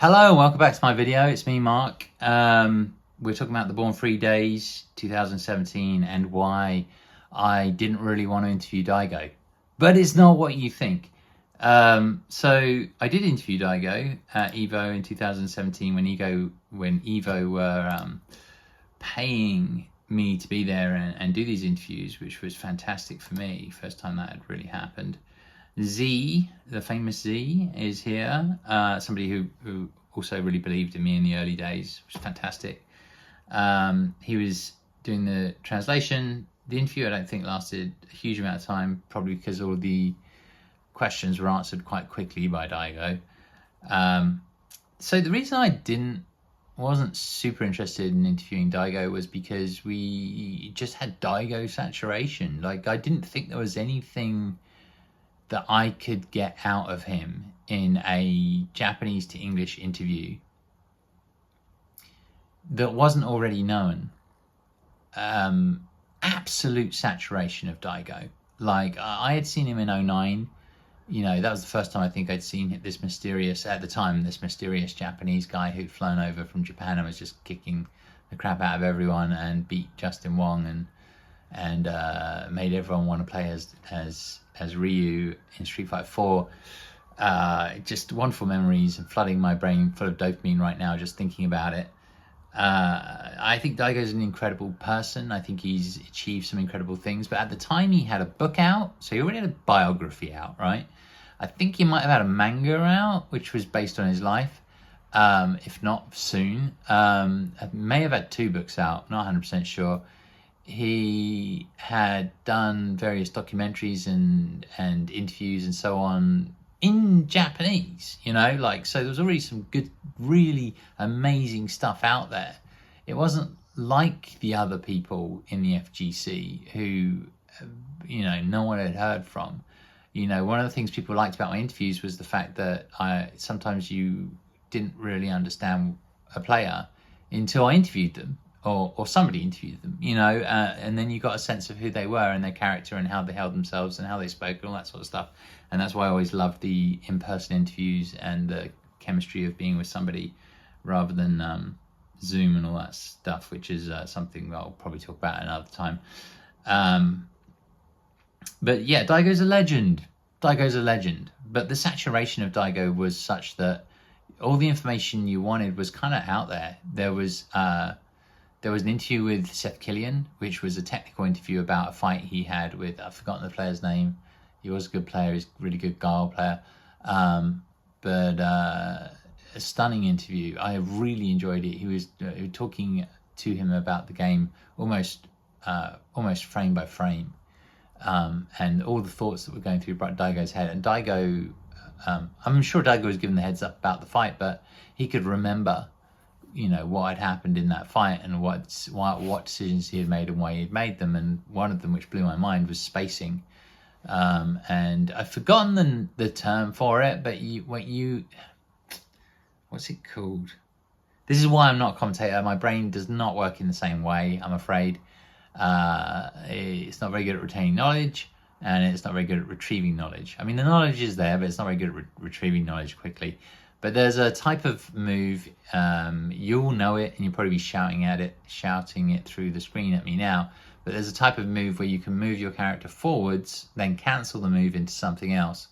Hello and welcome back to my video. It's me, Mark. We're talking about the BornFree days 2017 and why I didn't really want to interview Daigo. But it's not what you think. So I did interview Daigo at Evo in 2017 when Evo were paying me to be there and do these interviews, which was fantastic for me. First time that had really happened. Z, the famous Z, is here. Somebody who also really believed in me in the early days, which was fantastic. He was doing the translation. The interview I don't think lasted a huge amount of time, probably because all the questions were answered quite quickly by Daigo. So the reason I wasn't super interested in interviewing Daigo was because we just had Daigo saturation. Like, I didn't think there was anything that I could get out of him in a Japanese to English interview that wasn't already known. Absolute saturation of Daigo. Like, I had seen him in 09. You know, that was the first time I think I'd seen this mysterious Japanese guy who'd flown over from Japan and was just kicking the crap out of everyone and beat Justin Wong and made everyone want to play as Ryu in Street Fighter 4. Just wonderful memories and flooding my brain full of dopamine right now just thinking about it. I think Daigo's an incredible person. I think he's achieved some incredible things, but at the time he had a book out, so he already had a biography out, right? I think he might have had a manga out, which was based on his life, if not soon. May have had 2 books out, not 100% sure. He had done various documentaries and interviews and so on in Japanese, you know, like, so there was already some good, really amazing stuff out there. It wasn't like the other people in the FGC who, you know, no one had heard from. You know, one of the things people liked about my interviews was the fact that sometimes you didn't really understand a player until I interviewed them. Or somebody interviewed them, you know, and then you got a sense of who they were and their character and how they held themselves and how they spoke and all that sort of stuff. And that's why I always loved the in-person interviews and the chemistry of being with somebody rather than Zoom and all that stuff, which is something that I'll probably talk about another time. But yeah, Daigo's a legend. Daigo's a legend. But the saturation of Daigo was such that all the information you wanted was kind of out there. There was an interview with Seth Killian, which was a technical interview about a fight he had with, I've forgotten the player's name. He was a good player, he's a really good Guile player. But a stunning interview. I really enjoyed it. He was talking to him about the game almost frame by frame. And all the thoughts that were going through Daigo's head. And Daigo, I'm sure Daigo was given the heads up about the fight, but he could remember, you know, what had happened in that fight and what decisions he had made and why he had made them. And one of them, which blew my mind, was spacing. And I've forgotten the term for it, but what's it called? This is why I'm not a commentator. My brain does not work in the same way, I'm afraid. It's not very good at retaining knowledge, and it's not very good at retrieving knowledge. I mean, the knowledge is there, but it's not very good at retrieving knowledge quickly. But there's a type of move, you'll know it, and you'll probably be shouting it through the screen at me now. But there's a type of move where you can move your character forwards, then cancel the move into something else.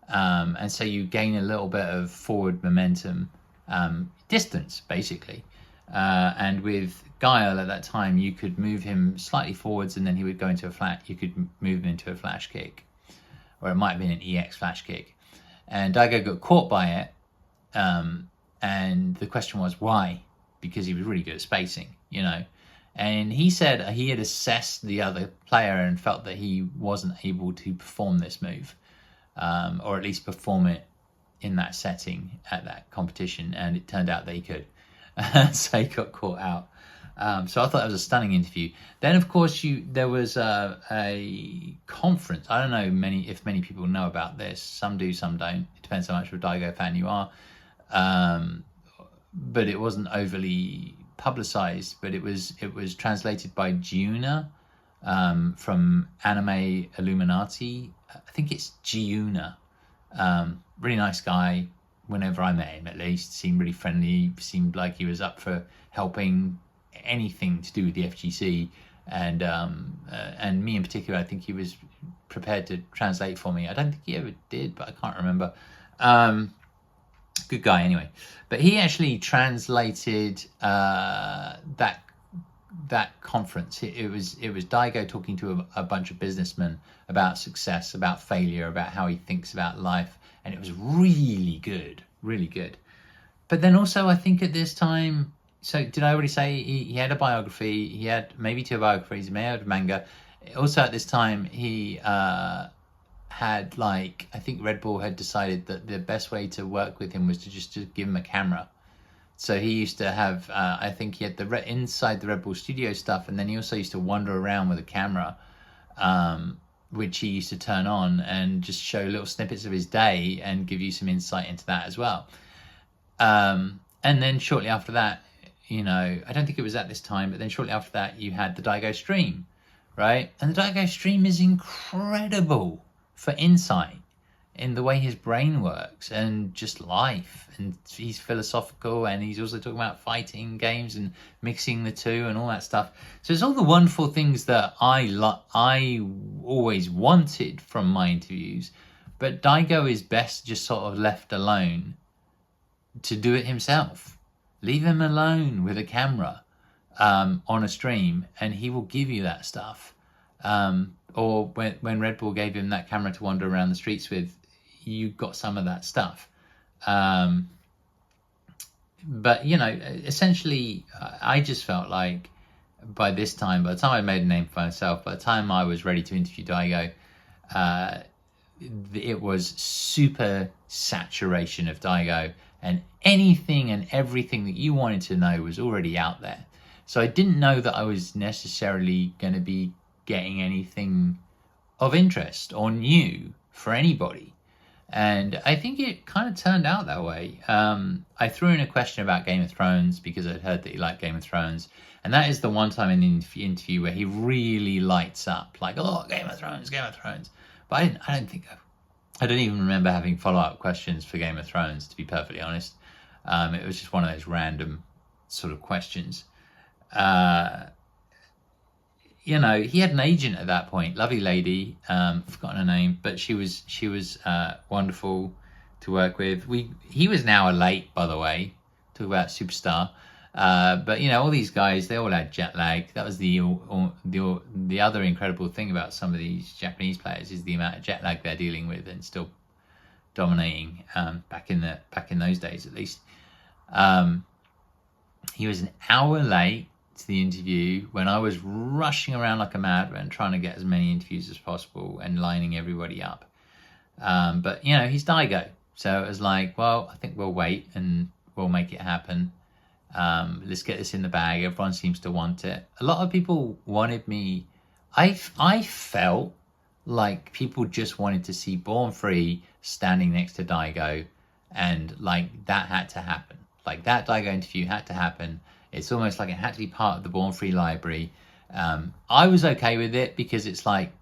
And so you gain a little bit of forward momentum, distance, basically. And with Guile at that time, you could move him slightly forwards and then he would go into you could move him into a flash kick. Or it might have been an EX flash kick. And Daigo got caught by it. And the question was why? Because he was really good at spacing, you know. And he said he had assessed the other player and felt that he wasn't able to perform this move, or at least perform it in that setting at that competition. And it turned out that he could. So he got caught out. So I thought that was a stunning interview. Then, of course, there was a conference. I don't know if many people know about this. Some do, some don't. It depends how much of a Daigo fan you are. But it wasn't overly publicized, but it was translated by Giuna from Anime Illuminati. I think it's Giuna. Really nice guy, whenever I met him, at least, seemed really friendly, seemed like he was up for helping anything to do with the FGC, and me in particular, I think he was prepared to translate for me. I don't think he ever did, but I can't remember. Good guy anyway. But he actually translated that conference. It was Daigo talking to a bunch of businessmen about success, about failure, about how he thinks about life, and it was really good, really good. But then also, I think at this time, so did I already say he had a biography? He had maybe 2 biographies. He may have a manga. Also at this time, he had, like, I think Red Bull had decided that the best way to work with him was to just give him a camera. So he used to have, I think he had inside the Red Bull studio stuff, and then he also used to wander around with a camera, which he used to turn on and just show little snippets of his day and give you some insight into that as well. And then shortly after that, you know, I don't think it was at this time, but then shortly after that, you had the Daigo stream, right? And the Daigo stream is incredible for insight in the way his brain works and just life. And he's philosophical, and he's also talking about fighting games and mixing the two and all that stuff. So it's all the wonderful things that I always wanted from my interviews, but Daigo is best just sort of left alone to do it himself. Leave him alone with a camera on a stream, and he will give you that stuff. Or when Red Bull gave him that camera to wander around the streets with, you got some of that stuff. But, you know, essentially, I just felt like by the time I made a name for myself, by the time I was ready to interview Daigo, it was super saturation of Daigo, and anything and everything that you wanted to know was already out there. So I didn't know that I was necessarily going to be getting anything of interest or new for anybody. And I think it kind of turned out that way. I threw in a question about Game of Thrones because I'd heard that he liked Game of Thrones. And that is the one time in the interview where he really lights up, like, oh, Game of Thrones, Game of Thrones. But I don't even remember having follow-up questions for Game of Thrones, to be perfectly honest. It was just one of those random sort of questions. You know, he had an agent at that point, lovely lady, I've forgotten her name, but she was wonderful to work with. He was an hour late, by the way, talk about superstar. But you know, all these guys, they all had jet lag. That was the other incredible thing about some of these Japanese players, is the amount of jet lag they're dealing with and still dominating. Back in those days, at least. He was an hour late to the interview when I was rushing around like a madman trying to get as many interviews as possible and lining everybody up. But you know, he's Daigo, so it was like, well, I think we'll wait and we'll make it happen. Let's get this in the bag. Everyone seems to want it. A lot of people wanted me. I felt like people just wanted to see BornFree standing next to Daigo, and like that had to happen. Like that Daigo interview had to happen. It's almost like it had to be part of the BornFree library. I was okay with it because it's like,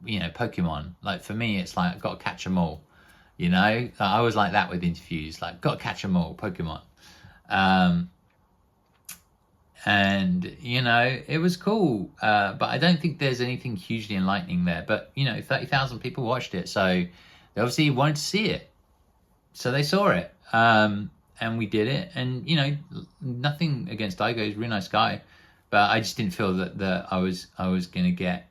you know, Pokemon. Like for me, it's like I've got to catch them all. You know, I was like that with interviews. Like, got to catch them all, Pokemon. And you know, it was cool. But I don't think there's anything hugely enlightening there. But you know, 30,000 people watched it, so they obviously wanted to see it. So they saw it. And we did it, and you know, nothing against Daigo, he's a really nice guy, but I just didn't feel that I was going to get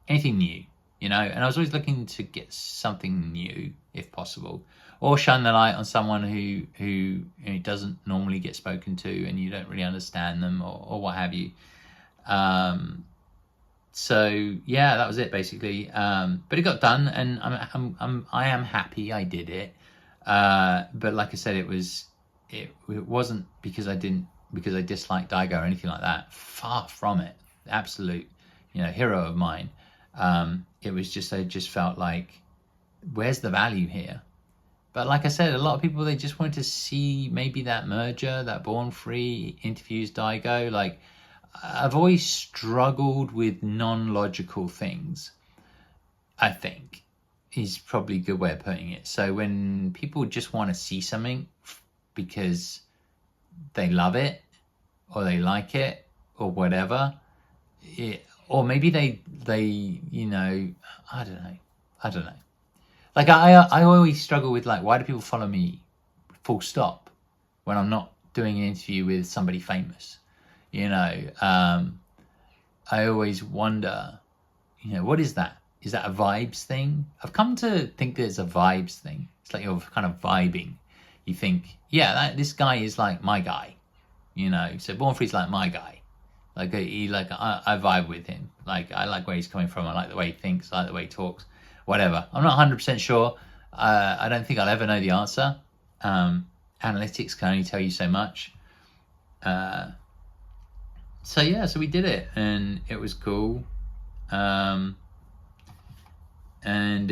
anything new, you know. And I was always looking to get something new if possible, or shine the light on someone who doesn't normally get spoken to, and you don't really understand them, or what have you. So yeah, that was it basically. But it got done, and I am happy I did it. But like I said, it wasn't because I disliked Daigo or anything like that. Far from it. Absolute, you know, hero of mine. It was just, I just felt like, where's the value here? But like I said, a lot of people, they just wanted to see maybe that merger, that BornFree interviews Daigo. Like, I've always struggled with non-logical things, I think. is probably a good way of putting it. So when people just want to see something because they love it or they like it or whatever, or maybe they you know, I don't know. Like I always struggle with, like, why do people follow me full stop when I'm not doing an interview with somebody famous? You know, I always wonder, you know, what is that? Is that a vibes thing? I've come to think that it's a vibes thing. It's like you're kind of vibing. You think, yeah, this guy is like my guy. You know, so BornFree's like my guy. Like I vibe with him. Like I like where he's coming from. I like the way he thinks. I like the way he talks. Whatever. I'm not 100% sure. I don't think I'll ever know the answer. Analytics can only tell you so much. So yeah, so we did it, and it was cool. And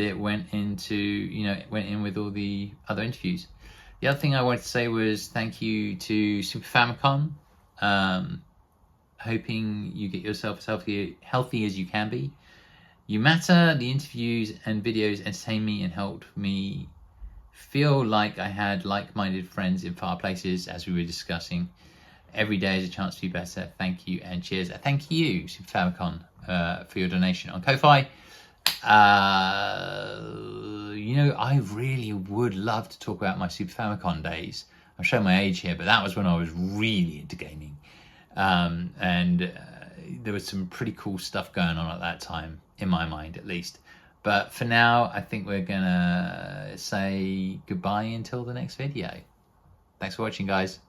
it went into, you know, it went in with all the other interviews. The other thing I wanted to say was thank you to Super Famicom. Hoping you get yourself as healthy as you can be. You matter. The interviews and videos entertained me and helped me feel like I had like-minded friends in far places, as we were discussing. Every day is a chance to be better. Thank you and cheers. Thank you, Super Famicom, for your donation on Ko-Fi. You know, I really would love to talk about my Super Famicom days. I'm showing my age here, but that was when I was really into gaming. There was some pretty cool stuff going on at that time, in my mind at least. But for now, I think we're gonna say goodbye until the next video. Thanks for watching, guys.